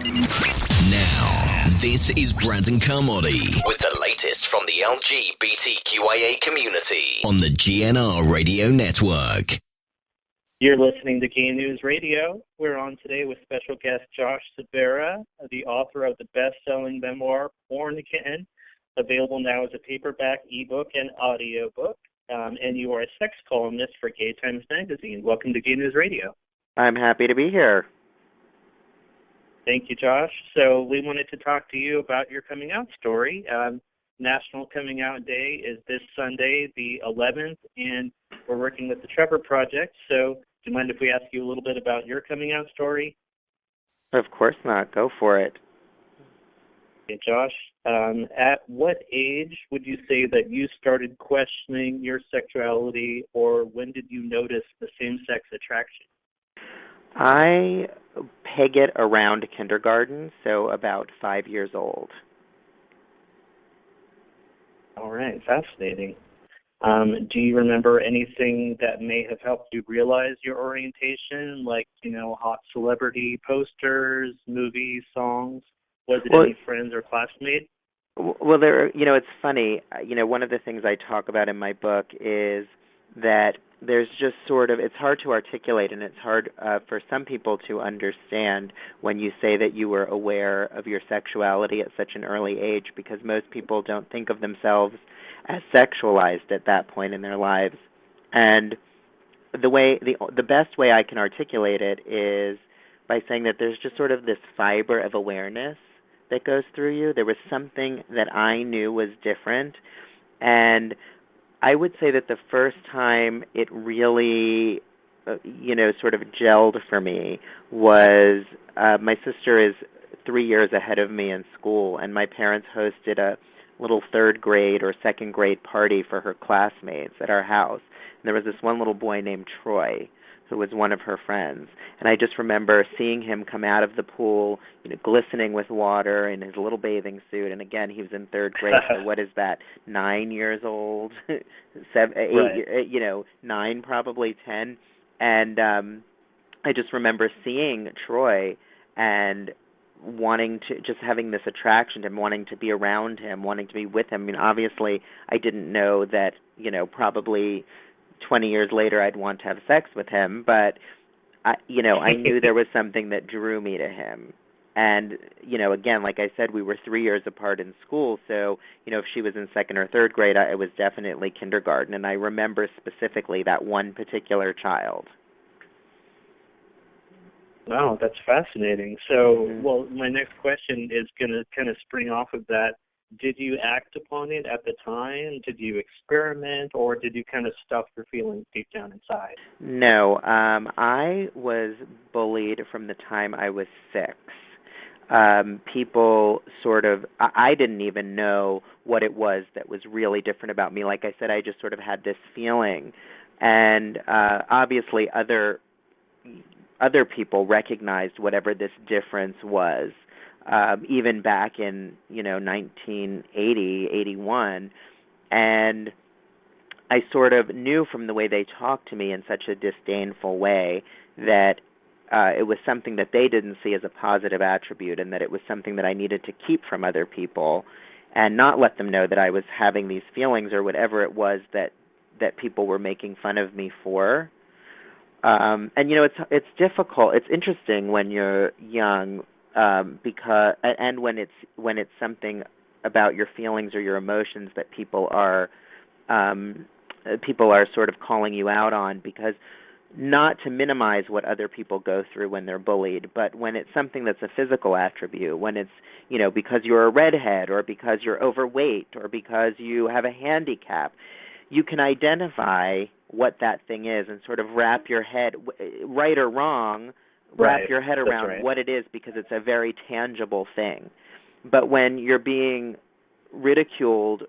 Now, this is Brandon Carmody with the latest from the LGBTQIA community on the GNR Radio Network. You're listening to Gay News Radio. We're on today with special guest Josh Sabarra, the author of the best-selling memoir, Born a Kitten, available now as a paperback, ebook, and audiobook. And you are a sex columnist for Gay Times Magazine. Welcome to Gay News Radio. I'm happy to be here. Thank you, Josh. So we wanted to talk to you about your coming out story. National Coming Out Day is this Sunday, the 11th, and we're working with the Trevor Project. So do you mind if we ask you a little bit about your coming out story? Of course not. Go for it. Okay, Josh, at what age would you say that you started questioning your sexuality, or when did you notice the same-sex attraction? I peg it around kindergarten, so about 5 years old. All right, fascinating. Do you remember anything that may have helped you realize your orientation, like, hot celebrity posters, movies, songs? Was it any friends or classmates? Well, it's funny. One of the things I talk about in my book is that there's just it's hard to articulate, and it's hard for some people to understand when you say that you were aware of your sexuality at such an early age, because most people don't think of themselves as sexualized at that point in their lives. And the best way I can articulate it is by saying that there's just sort of this fiber of awareness that goes through you. There was something that I knew was different, and I would say that the first time it really, sort of gelled for me was my sister is 3 years ahead of me in school, and my parents hosted a little third grade or second grade party for her classmates at our house. And there was this one little boy named Troy who was one of her friends. And I just remember seeing him come out of the pool, glistening with water in his little bathing suit. And again, he was in third grade, so what is that, 9 years old? 7, 8, right. 9, probably 10. And I just remember seeing Troy and wanting to, just having this attraction to him, wanting to be around him, wanting to be with him. I mean, obviously, I didn't know that, probably 20 years later I'd want to have sex with him, but I knew there was something that drew me to him. And, again, like I said, we were 3 years apart in school, so, if she was in second or third grade, it was definitely kindergarten, and I remember specifically that one particular child. Wow, that's fascinating. So, well, my next question is going to kind of spring off of that. Did you act upon it at the time? Did you experiment, or did you kind of stuff your feelings deep down inside? No, I was bullied from the time I was 6. People I didn't even know what it was that was really different about me. Like I said, I just sort of had this feeling. And obviously other people recognized whatever this difference was. Even back in, 1980, 81, and I sort of knew from the way they talked to me in such a disdainful way that it was something that they didn't see as a positive attribute, and that it was something that I needed to keep from other people and not let them know that I was having these feelings or whatever it was that people were making fun of me for. And, it's difficult. It's interesting when you're young, because when it's something about your feelings or your emotions that people are sort of calling you out on, because not to minimize what other people go through when they're bullied, but when it's something that's a physical attribute, when it's because you're a redhead, or because you're overweight, or because you have a handicap, you can identify what that thing is and sort of wrap your head, right or wrong, wrap your head around what it is, because it's a very tangible thing. But when you're being ridiculed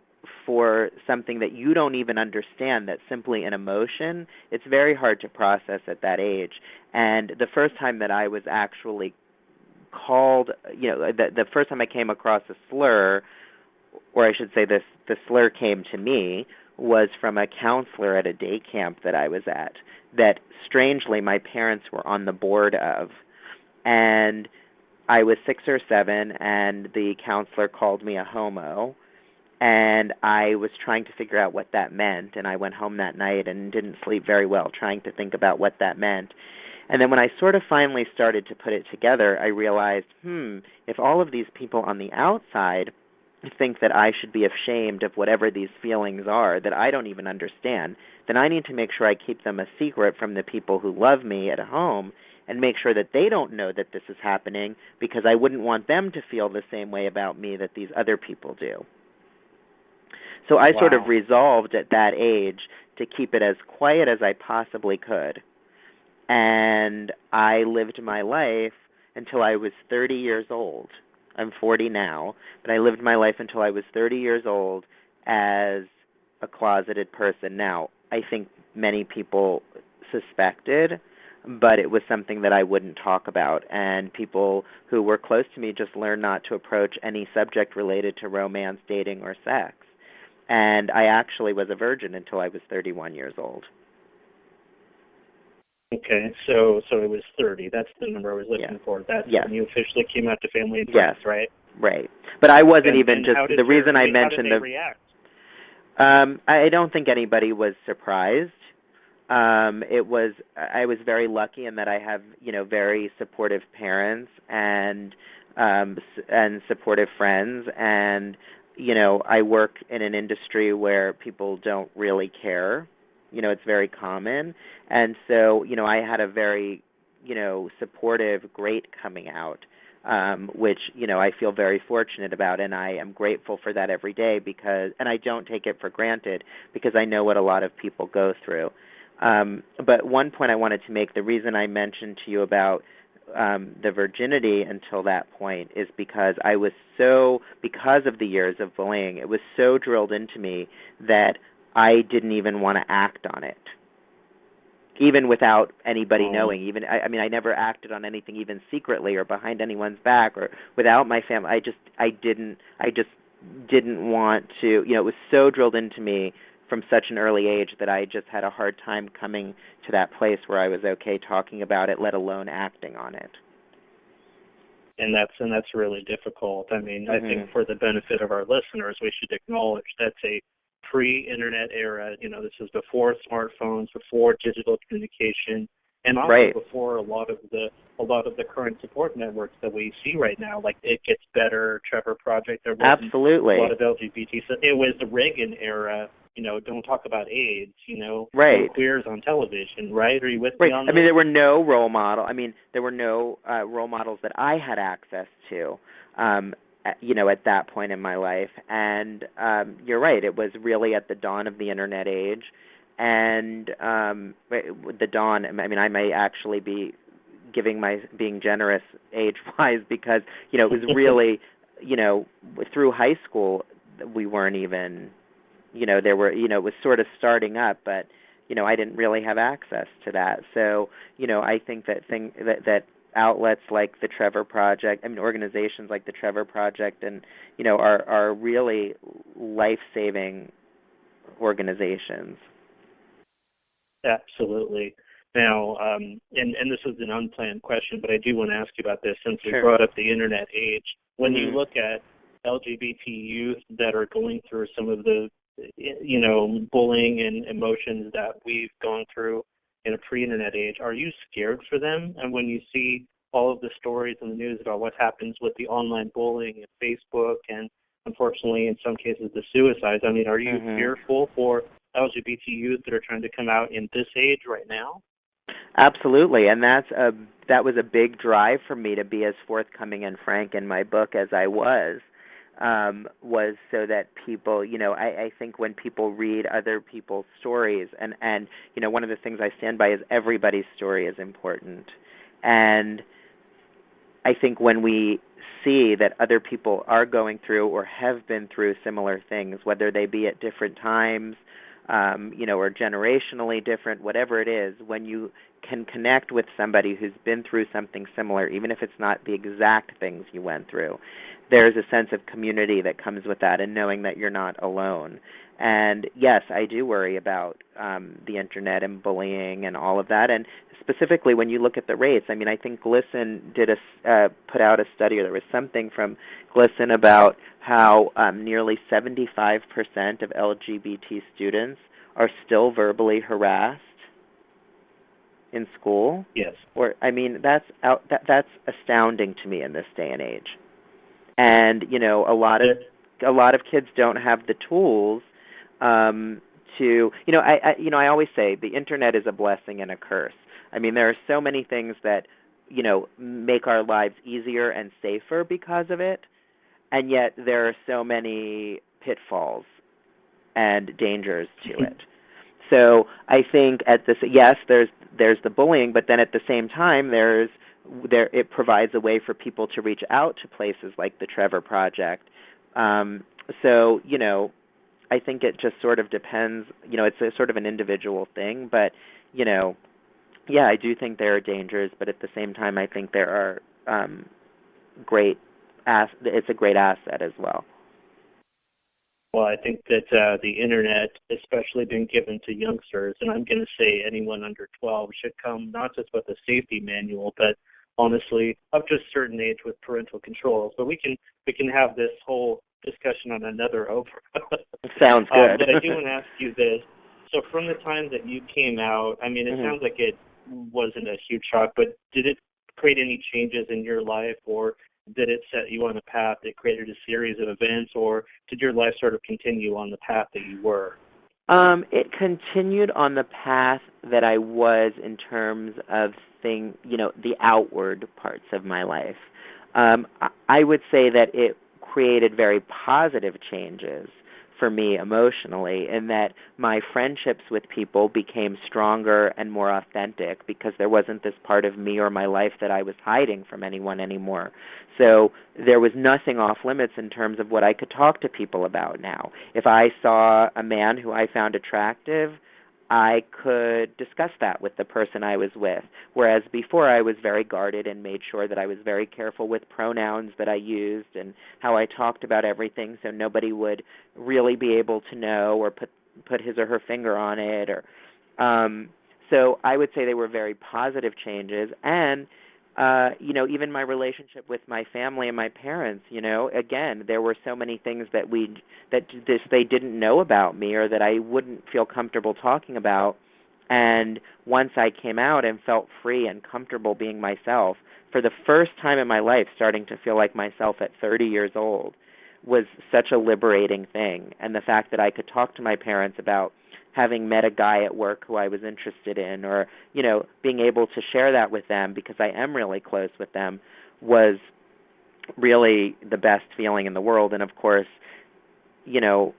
for something that you don't even understand, that's simply an emotion, it's very hard to process at that age. And the first time that I was actually called, the first time I came across a slur, or I should say the slur came to me, was from a counselor at a day camp that I was at, that strangely my parents were on the board of. And I was 6 or 7, and the counselor called me a homo, and I was trying to figure out what that meant, and I went home that night and didn't sleep very well trying to think about what that meant. And then when I sort of finally started to put it together, I realized, if all of these people on the outside think that I should be ashamed of whatever these feelings are that I don't even understand, then I need to make sure I keep them a secret from the people who love me at home and make sure that they don't know that this is happening, because I wouldn't want them to feel the same way about me that these other people do. So I sort of resolved at that age to keep it as quiet as I possibly could. And I lived my life until I was 30 years old. I'm 40 now, but I lived my life until I was 30 years old as a closeted person. Now, I think many people suspected, but it was something that I wouldn't talk about. And people who were close to me just learned not to approach any subject related to romance, dating, or sex. And I actually was a virgin until I was 31 years old. Okay, so it was 30. That's the number I was looking for. That's when you officially came out to family and friends, right? Right. But I wasn't and the reason I mentioned how did they react? I don't think anybody was surprised. I was very lucky in that I have, very supportive parents and supportive friends, and I work in an industry where people don't really care. It's very common. And so, I had a very, supportive, great coming out, which, I feel very fortunate about, and I am grateful for that every day and I don't take it for granted because I know what a lot of people go through. But one point I wanted to make, the reason I mentioned to you about the virginity until that point is because because of the years of bullying, it was so drilled into me that I didn't even want to act on it, even without anybody knowing. I never acted on anything, even secretly or behind anyone's back or without my family. I just didn't want to. It was so drilled into me from such an early age that I just had a hard time coming to that place where I was okay talking about it, let alone acting on it. And that's really difficult. I mean, I think for the benefit of our listeners, we should acknowledge that's a pre-internet era. This is before smartphones, before digital communication, and also before a lot of the current support networks that we see right now, like It Gets Better, Trevor Project. There wasn't Absolutely. a lot of LGBT. So it was the Reagan era. Don't talk about AIDS. Right. No queers on television. Right? Are you with me on that? There were no role models. There were no role models that I had access to. At that point in my life. And you're right, it was really at the dawn of the Internet age. And the dawn, I may actually be being generous age-wise because, it was really, through high school, we weren't even, it was sort of starting up, but, I didn't really have access to that. So, I think that outlets like the Trevor Project, organizations like the Trevor Project and, are really life-saving organizations. Absolutely. Now, and this is an unplanned question, but I do want to ask you about this since we Sure. brought up the Internet age. When you look at LGBT youth that are going through some of the, bullying and emotions that we've gone through in a pre-Internet age, are you scared for them? And when you see all of the stories in the news about what happens with the online bullying and Facebook and, unfortunately, in some cases, the suicides, are you fearful for LGBT youth that are trying to come out in this age right now? Absolutely, and that was a big drive for me to be as forthcoming and frank in my book as I was so that people, I think when people read other people's stories, and one of the things I stand by is everybody's story is important. And I think when we see that other people are going through or have been through similar things, whether they be at different times, or generationally different, whatever it is, when you can connect with somebody who's been through something similar, even if it's not the exact things you went through, there's a sense of community that comes with that, and knowing that you're not alone. And yes, I do worry about the internet and bullying and all of that. And specifically, when you look at the rates, I mean, I think GLSEN put out a study, or there was something from GLSEN about how nearly 75% of LGBT students are still verbally harassed in school. Yes. Or I mean, that's astounding to me in this day and age. And a lot of kids don't have the tools to I always say the internet is a blessing and a curse. I mean, there are so many things that make our lives easier and safer because of it, and yet there are so many pitfalls and dangers to it. So I think yes, there's the bullying, but then at the same time it provides a way for people to reach out to places like the Trevor Project. So I think it just sort of depends. It's a sort of an individual thing, but yeah, I do think there are dangers, but at the same time, I think there are it's a great asset as well. Well, I think that the internet, especially being given to youngsters, and I'm going to say anyone under 12, should come not just with a safety manual, but honestly up to a certain age with parental controls. But we can have this whole discussion on another over. Sounds good. But I do want to ask you this. So from the time that you came out, I mean, it sounds like it wasn't a huge shock, but did it create any changes in your life, or did it set you on a path that created a series of events, or did your life sort of continue on the path that you were? It continued on the path that I was in terms of the outward parts of my life. I would say that it created very positive changes for me emotionally, in that my friendships with people became stronger and more authentic because there wasn't this part of me or my life that I was hiding from anyone anymore. So there was nothing off limits in terms of what I could talk to people about now. If I saw a man who I found attractive, I could discuss that with the person I was with, whereas before I was very guarded and made sure that I was very careful with pronouns that I used and how I talked about everything, so nobody would really be able to know or put his or her finger on it. So I would say they were very positive changes. And even my relationship with my family and my parents, again, there were so many things that they didn't know about me, or that I wouldn't feel comfortable talking about. And once I came out and felt free and comfortable being myself, for the first time in my life, starting to feel like myself at 30 years old was such a liberating thing. And the fact that I could talk to my parents about having met a guy at work who I was interested in, or, being able to share that with them because I am really close with them, was really the best feeling in the world. And of course, I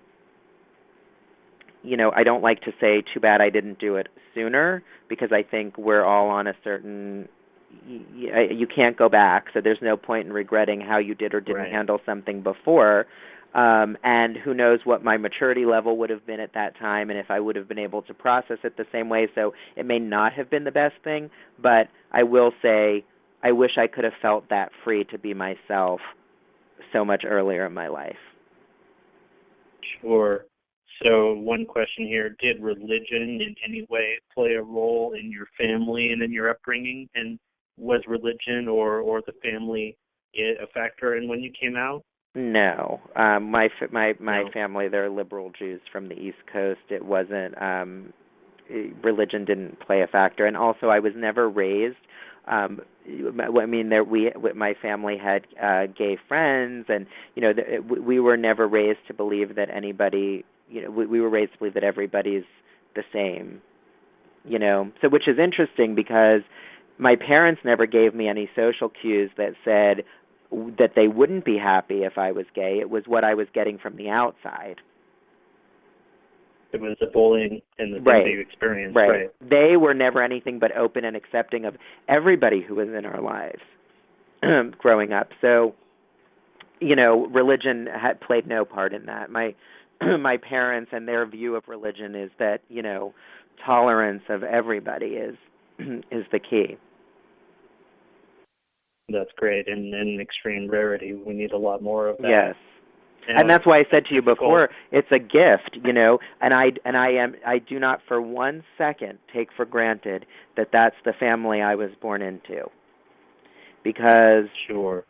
don't like to say too bad I didn't do it sooner, because I think we're all on a certain, you can't go back, so there's no point in regretting how you did or didn't handle something before. And who knows what my maturity level would have been at that time, and if I would have been able to process it the same way. So it may not have been the best thing, but I will say I wish I could have felt that free to be myself so much earlier in my life. Sure. So one question here, did religion in any way play a role in your family and in your upbringing? And was religion or the family a factor in when you came out? No. My family, they're liberal Jews from the East Coast. It wasn't, religion didn't play a factor. And also I was never raised, my family had gay friends, and, we were never raised to believe that anybody, we were raised to believe that everybody's the same, So which is interesting, because my parents never gave me any social cues that said that they wouldn't be happy if I was gay. It was what I was getting from the outside. It was the bullying and the things that you experienced. Right. They were never anything but open and accepting of everybody who was in our lives growing up. So, religion had played no part in that. My parents and their view of religion is that, tolerance of everybody is is the key. That's great, and an extreme rarity. We need a lot more of that. Yes. Now, and that's why I said to you difficult. before, it's a gift, and I do not for 1 second take for granted that that's the family I was born into. Because sure.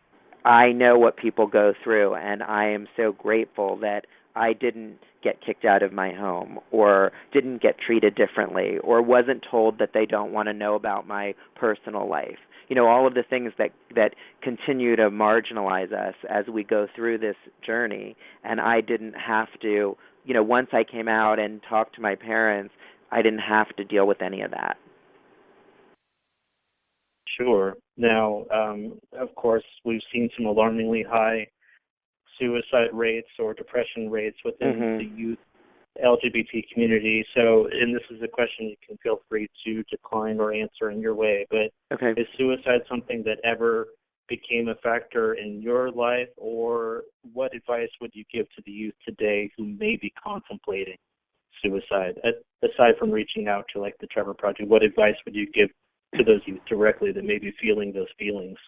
I know what people go through, and I am so grateful that I didn't get kicked out of my home or didn't get treated differently or wasn't told that they don't want to know about my personal life. All of the things that continue to marginalize us as we go through this journey. And I didn't have to, once I came out and talked to my parents, I didn't have to deal with any of that. Sure. Now, of course, we've seen some alarmingly high suicide rates or depression rates within the youth LGBT community. So, and this is a question you can feel free to decline or answer in your way, but is suicide something that ever became a factor in your life, or what advice would you give to the youth today who may be contemplating suicide? Aside from reaching out to like the Trevor Project, what advice would you give to those youth directly that may be feeling those feelings?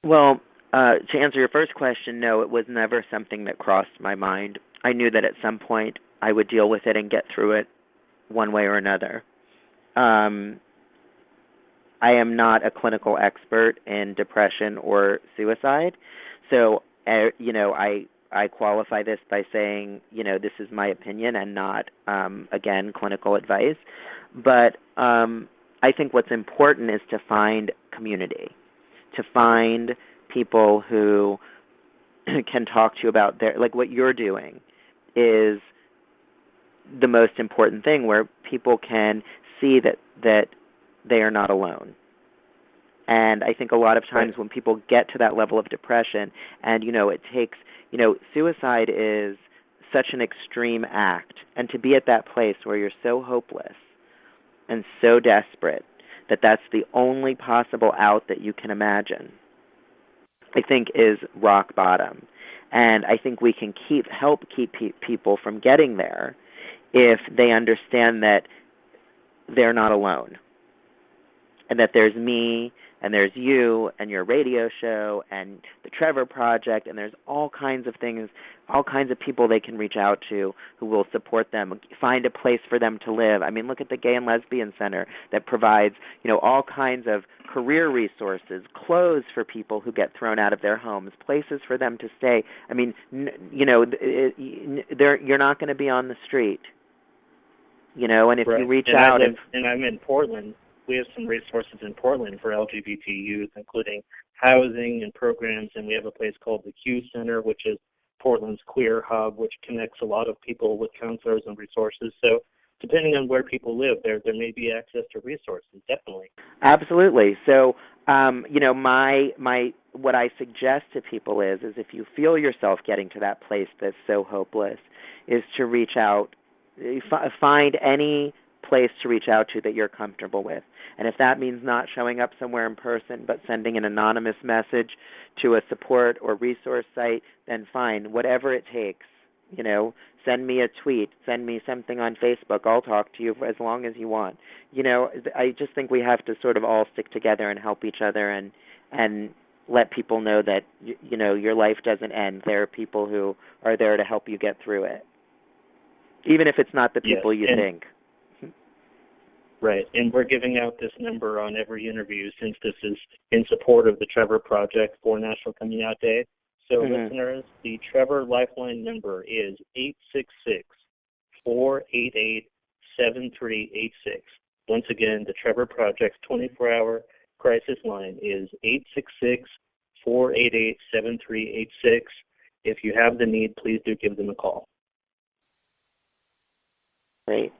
Well, to answer your first question, no, it was never something that crossed my mind. I knew that at some point I would deal with it and get through it one way or another. I am not a clinical expert in depression or suicide, so I qualify this by saying, this is my opinion and not, again, clinical advice. But I think what's important is to find community, to find people who can talk to you about like what you're doing is the most important thing, where people can see that they are not alone. And I think a lot of times when people get to that level of depression, and it takes, suicide is such an extreme act, and to be at that place where you're so hopeless and so desperate that that's the only possible out that you can imagine, I think is rock bottom. And I think we can help keep people from getting there if they understand that they're not alone, and that there's me, and there's you, and your radio show, and the Trevor Project, and there's all kinds of things, all kinds of people they can reach out to who will support them, find a place for them to live. I mean, look at the Gay and Lesbian Center that provides, all kinds of career resources, clothes for people who get thrown out of their homes, places for them to stay. I mean, you're not going to be on the street, and if you reach out. And I'm in Portland. We have some resources in Portland for LGBT youth, including housing and programs, and we have a place called the Q Center, which is Portland's queer hub, which connects a lot of people with counselors and resources. So depending on where people live, there may be access to resources, definitely. Absolutely. So, my what I suggest to people is if you feel yourself getting to that place that's so hopeless, is to reach out, find any place to reach out to that you're comfortable with. And if that means not showing up somewhere in person but sending an anonymous message to a support or resource site, then fine, whatever it takes. Send me a tweet, send me something on Facebook. I'll talk to you for as long as you want. I just think we have to sort of all stick together and help each other and let people know that, your life doesn't end. There are people who are there to help you get through it, even if it's not the people you think. Right, and we're giving out this number on every interview since this is in support of the Trevor Project for National Coming Out Day. So listeners, the Trevor Lifeline number is 866-488-7386. Once again, the Trevor Project's 24-hour crisis line is 866-488-7386. If you have the need, please do give them a call. Great.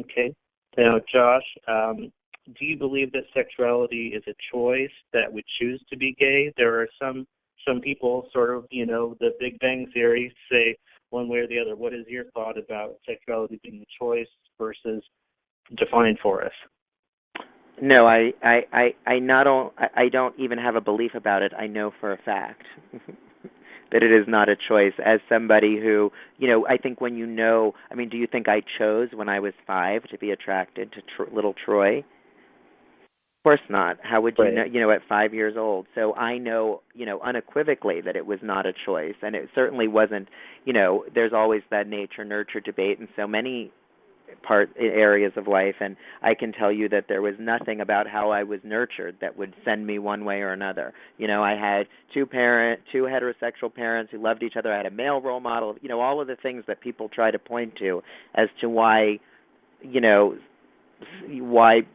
Okay. Now, Josh, do you believe that sexuality is a choice, that we choose to be gay? There are some people sort of, the Big Bang Theory say one way or the other. What is your thought about sexuality being a choice versus defined for us? No, I don't even have a belief about it. I know for a fact that it is not a choice. As somebody who, I think when do you think I chose when I was 5 to be attracted to little Troy? Of course not. How would you Right. know, at 5 years old? So I know, unequivocally that it was not a choice, and it certainly wasn't, there's always that nature nurture debate in so many areas of life, and I can tell you that there was nothing about how I was nurtured that would send me one way or another. I had two heterosexual parents who loved each other. I had a male role model, all of the things that people try to point to as to why, you know, why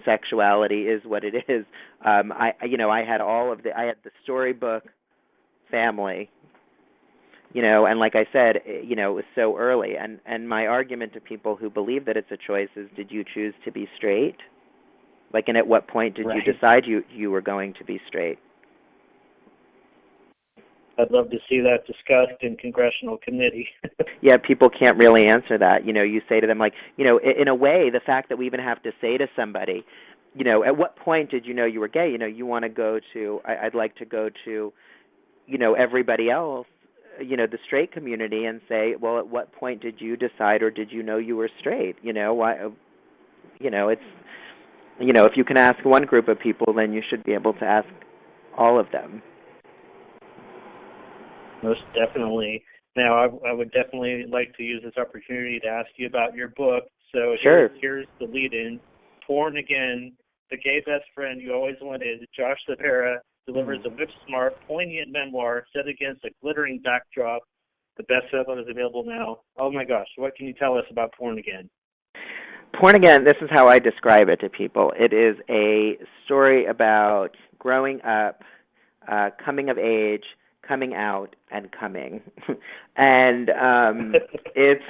sexuality is what it is. I had I had the storybook family, and like I said, it was so early. And my argument to people who believe that it's a choice is, did you choose to be straight? Like, and at what point did you decide you were going to be straight? I'd love to see that discussed in congressional committee. Yeah, people can't really answer that. You say to them, like, in a way, the fact that we even have to say to somebody, at what point did you know you were gay? You want to go to, I'd like to go to, everybody else, the straight community, and say, well, at what point did you decide, or did you know you were straight? Why? It's, if you can ask one group of people, then you should be able to ask all of them. Most definitely. Now, I would definitely like to use this opportunity to ask you about your book. So Sure. Here's the lead-in. Born Again, the gay best friend you always wanted, Josh Sabarra, delivers a whip-smart, poignant memoir set against a glittering backdrop. The bestseller is available now. Oh, my gosh. What can you tell us about Born Again? Born Again, this is how I describe it to people. It is a story about growing up, coming of age, coming out, and coming. And it's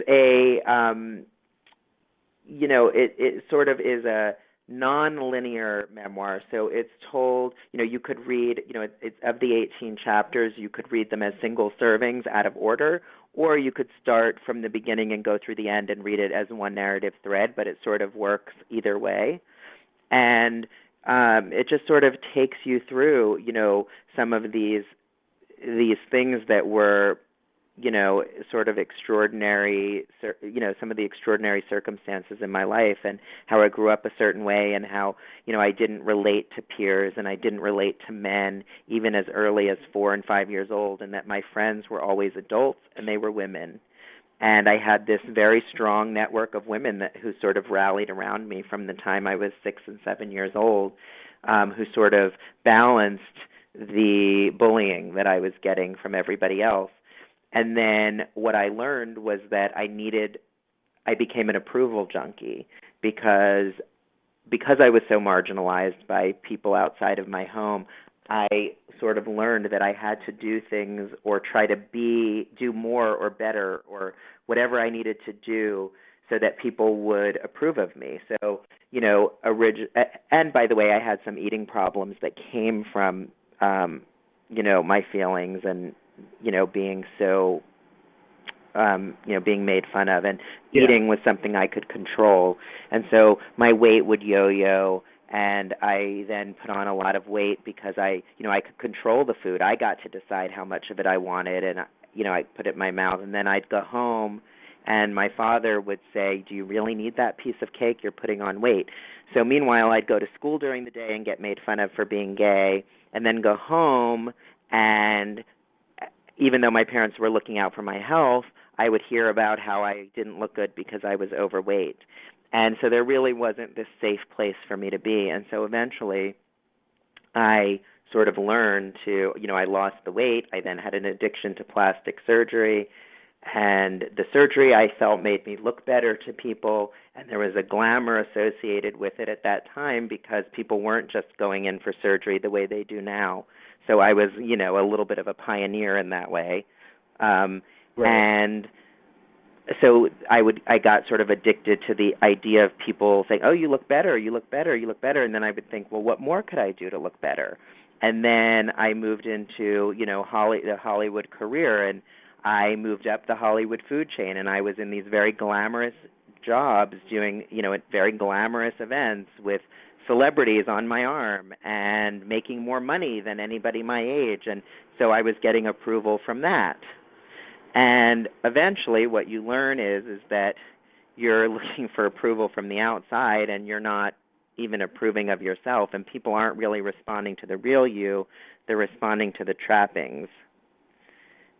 a it sort of is a non-linear memoir. So it's told, you could read, it's of the 18 chapters, you could read them as single servings out of order, or you could start from the beginning and go through the end and read it as one narrative thread, but it sort of works either way. And it just sort of takes you through, some of these things that were, sort of extraordinary, some of the extraordinary circumstances in my life, and how I grew up a certain way, and how, I didn't relate to peers, and I didn't relate to men even as early as 4 and 5 years old, and that my friends were always adults and they were women. And I had this very strong network of women who sort of rallied around me from the time I was 6 and 7 years old, who sort of balanced the bullying that I was getting from everybody else. And then what I learned was that I became an approval junkie because I was so marginalized by people outside of my home. I sort of learned that I had to do things or try to do more or better or whatever I needed to do so that people would approve of me. So, and by the way, I had some eating problems that came from, my feelings and, being so, being made fun of. And eating was something I could control. And so my weight would yo-yo, and I then put on a lot of weight because I could control the food. I got to decide how much of it I wanted, and, I put it in my mouth. And then I'd go home, and my father would say, do you really need that piece of cake? You're putting on weight. So meanwhile, I'd go to school during the day and get made fun of for being gay, and then go home, and even though my parents were looking out for my health, I would hear about how I didn't look good because I was overweight. And so there really wasn't this safe place for me to be. And so eventually I sort of learned to, I lost the weight. I then had an addiction to plastic surgery. And the surgery, I felt, made me look better to people. And there was a glamour associated with it at that time because people weren't just going in for surgery the way they do now. So I was, a little bit of a pioneer in that way. Right. And so I got sort of addicted to the idea of people saying, oh, you look better, you look better, you look better. And then I would think, well, what more could I do to look better? And then I moved into, the Hollywood career, and I moved up the Hollywood food chain, and I was in these very glamorous jobs doing, very glamorous events with celebrities on my arm and making more money than anybody my age. And so I was getting approval from that. And eventually what you learn is that you're looking for approval from the outside, and you're not even approving of yourself, and people aren't really responding to the real you. They're responding to the trappings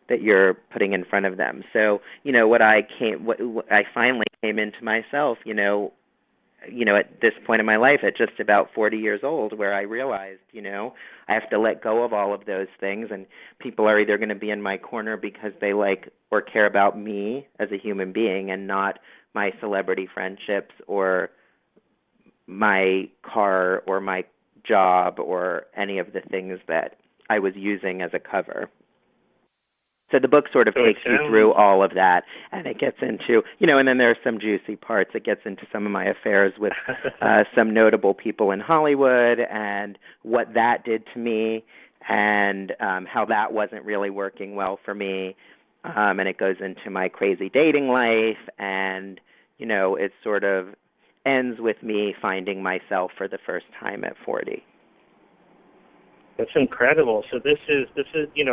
that you're putting in front of them. So, what I finally came into myself, at this point in my life, at just about 40 years old, where I realized, I have to let go of all of those things, and people are either going to be in my corner because they like or care about me as a human being and not my celebrity friendships or my car or my job or any of the things that I was using as a cover. So the book sort of takes you through all of that, and it gets into, and then there are some juicy parts. It gets into some of my affairs with some notable people in Hollywood and what that did to me and how that wasn't really working well for me. And it goes into my crazy dating life, and, it sort of ends with me finding myself for the first time at 40. That's incredible. So this is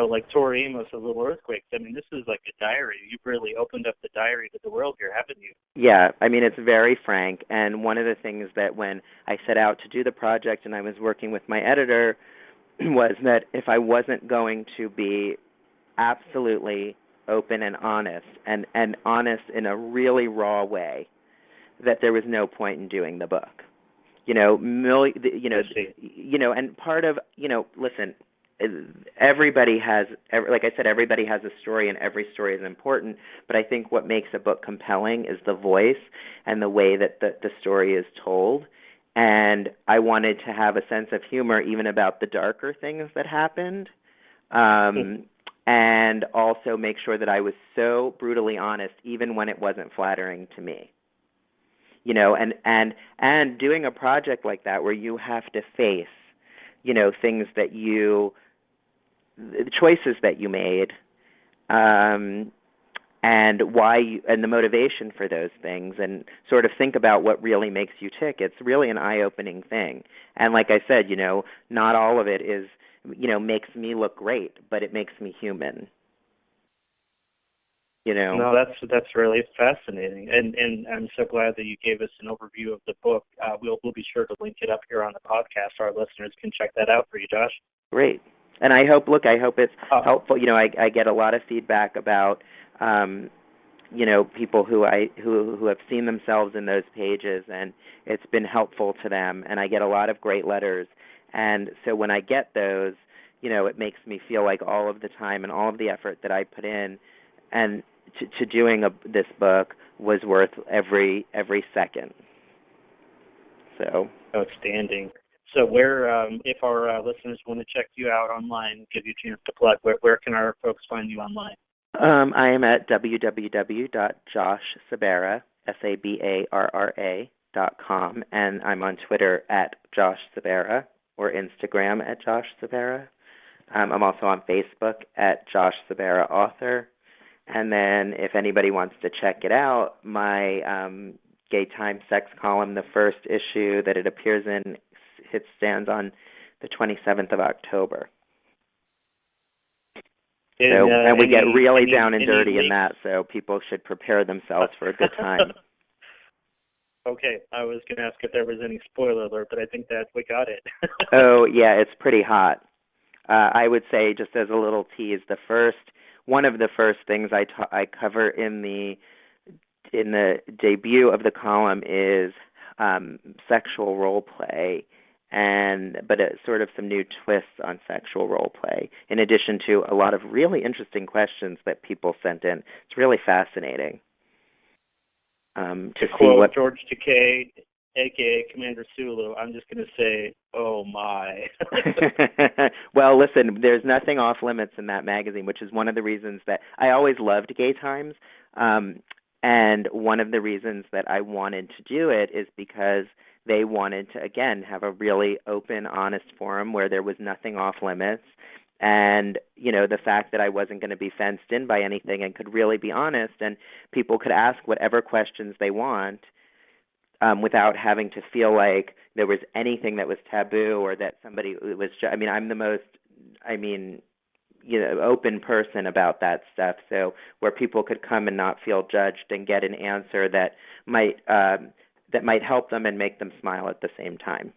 like Tori Amos of Little Earthquakes. I mean, this is like a diary. You've really opened up the diary to the world here, haven't you? Yeah, I mean, it's very frank. And one of the things that when I set out to do the project and I was working with my editor was that if I wasn't going to be absolutely open and honest honest in a really raw way, that there was no point in doing the book. And part of, listen, everybody has, like I said, everybody has a story and every story is important, but I think what makes a book compelling is the voice and the way that the story is told. And I wanted to have a sense of humor even about the darker things that happened, and also make sure that I was so brutally honest even when it wasn't flattering to me. And doing a project like that where you have to face, things that the choices that you made, and why and the motivation for those things, and sort of think about what really makes you tick. It's really an eye-opening thing. And like I said, not all of it is, makes me look great, but it makes me human. No, that's really fascinating, and I'm so glad that you gave us an overview of the book. We'll be sure to link it up here on the podcast so our listeners can check that out for you, Josh. Great, and I hope it's helpful. I get a lot of feedback about people who have seen themselves in those pages, and it's been helpful to them, and I get a lot of great letters, and so when I get those, it makes me feel like all of the time and all of the effort that I put in and to doing this book was worth every second. So outstanding. So where, if our listeners want to check you out online, give you a chance to plug, where can our folks find you online? I am at www.joshsabarra, SABARRA.com, and I'm on Twitter at Josh Sabarra or Instagram at Josh Sabarra. I'm also on Facebook at Josh Sabarra Author. And then if anybody wants to check it out, my Gay Time Sex column, the first issue that it appears in, it stands on the 27th of October. And we get really down and dirty in that, so people should prepare themselves for a good time. Okay, I was going to ask if there was any spoiler alert, but I think that we got it. Oh, yeah, it's pretty hot. I would say, just as a little tease, one of the first things I cover in the debut of the column is sexual role play, but sort of some new twists on sexual role play, in addition to a lot of really interesting questions that people sent in. It's really fascinating. To quote George Takei, a.k.a. Commander Sulu, I'm just going to say, oh, my. Well, listen, there's nothing off limits in that magazine, which is one of the reasons that I always loved Gay Times. And one of the reasons that I wanted to do it is because they wanted to, again, have a really open, honest forum where there was nothing off limits. And, the fact that I wasn't going to be fenced in by anything and could really be honest, and people could ask whatever questions they want, without having to feel like there was anything that was taboo or that somebody was. I'm the most, open person about that stuff. So where people could come and not feel judged and get an answer that might that might help them and make them smile at the same time.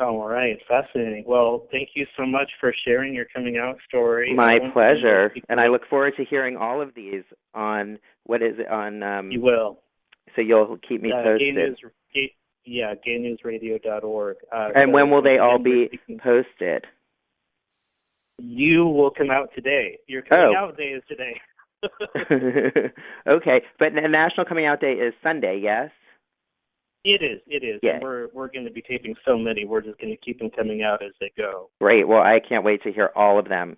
All right, fascinating. Well, thank you so much for sharing your coming out story. My pleasure, and I look forward to hearing all of these on, what is it, on... you will. So you'll keep me posted. gaynewsradio.org. And when will they all be posted? You will come out today. Your coming out day is today. Okay, but the National Coming Out Day is Sunday, yes? It is. Yeah. And we're going to be taping so many, we're just going to keep them coming out as they go. Great. Well, I can't wait to hear all of them.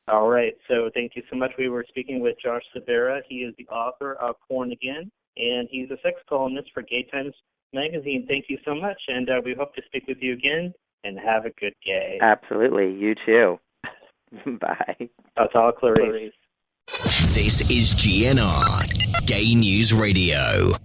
All right. So thank you so much. We were speaking with Josh Sabarra. He is the author of Porn Again, and he's a sex columnist for Gay Times Magazine. Thank you so much, and we hope to speak with you again, and have a good day. Absolutely. You too. Bye. That's all, Clarice. This is GNR, Gay News Radio.